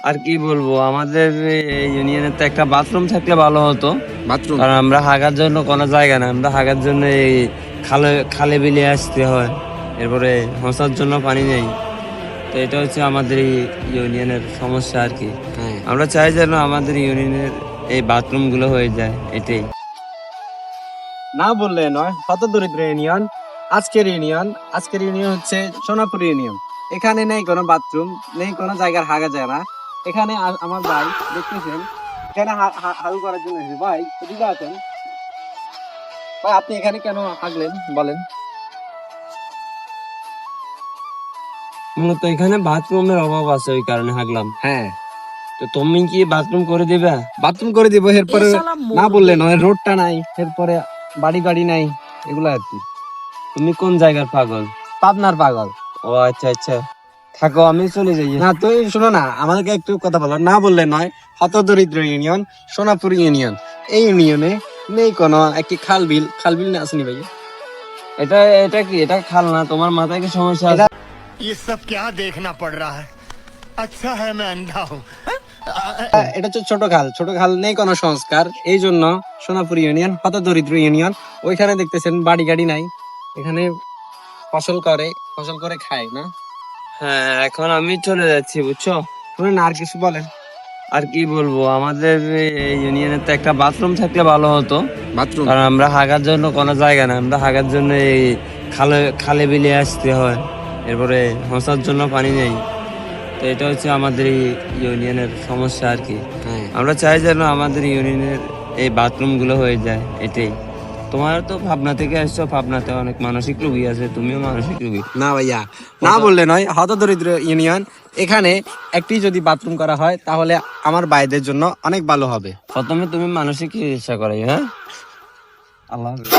আর কি বলবো, আমাদের এই ইউনিয়নের তো একটা বাথরুম থাকলে ভালো হতো। বাথরুম? কারণ আমরা হাগার জন্য কোনো জায়গা না, আমরা হাগার জন্য এই খালে খালে বিলে আসতে হয়। এরপরে হোঁসার জন্য পানি নেই। তো এটা হচ্ছে আমাদের এই ইউনিয়নের সমস্যা আর কি। হ্যাঁ। আমরা চাই যেন আমাদের ইউনিয়নের এই বাথরুম গুলো হয়ে যায়, এটাই। না বললে নয়, হত দরিদ্র ইউনিয়ন। আজকের ইউনিয়ন হচ্ছে সোনাপুর ইউনিয়ন। এখানে নেই কোনো বাথরুম, নেই কোনো জায়গার হাগা যায় না। এখানে আমার ভাই দেখতেছেন, এখানে হাগু করার জন্য এসেছে। ভাই এদিকে আছেন ভাই, আপনি এখানে কেন হাগলেন বলেন? মূলত এখানে বাথরুমের অভাব আছে, ওই কারণে হাগলাম। হ্যাঁ, তো তুমি কি বাথরুম করে দিবে? বাথরুম করে দিব। এরপরে না বললে নয়, রোডটা নাই, এরপরে বাড়ি গাড়ি নাই, এগুলো আর কি। তুমি কোন জায়গার পাগল? পাবনার পাগল। ও আচ্ছা আচ্ছা, থাকো, আমি চলে যাই। না তুই শোনো না, আমাদেরকে একটু কথা বলো। না বললে নয়, হত দরিদ্র ইউনিয়ন সোনাপুর ইউনিয়ন। এই ইউনিয়নে নেই কোনো একটি খাল বিল না আসেনি ভাই? এটা এটা কি, এটা খাল না? তোমার মাথায় কি সমস্যা আছে? ये सब क्या देखना पड़ रहा है। अच्छा है मैं अंधा हूँ। এটা হচ্ছে ছোট খাল নেই কোনো সংস্কার, এই জন্য সোনাপুর ইউনিয়ন হত দরিদ্র ইউনিয়ন। ওইখানে দেখতেছেন বাড়ি গাড়ি নাই, এখানে ফসল করে খায় না। হ্যাঁ, এখন আমি চলে যাচ্ছি, বুঝছো? শুনুন আর কিছু বলেন। আর কি বলবো, আমাদের এই ইউনিয়নের তো একটা বাথরুম থাকলে ভালো হতো। বাথরুম? কারণ আমরা হাগার জন্য কোনো জায়গা না, আমরা হাগার জন্য এই খালে খালে বিলে আসতে হয়। এরপরে হোঁসার জন্য পানি নেই। তো এটা হচ্ছে আমাদের এই ইউনিয়নের সমস্যা আর কি। হ্যাঁ। আমরা চাই যেন আমাদের ইউনিয়নের এই বাথরুম গুলো হয়ে যায়, এটাই। তোমার তো পাবনা থেকে আসছো, পাবনাতে অনেক মানসিক রোগী আছে, তুমিও মানসিক রোগী। না ভাইয়া, না বললে নয়, হত দরিদ্র ইউনিয়ন। এখানে একটি যদি বাথরুম করা হয় তাহলে আমার ভাইদের জন্য অনেক ভালো হবে। প্রথমে তুমি মানসিক চিকিৎসা করাই, হ্যাঁ? আল্লাহ হাফেজ।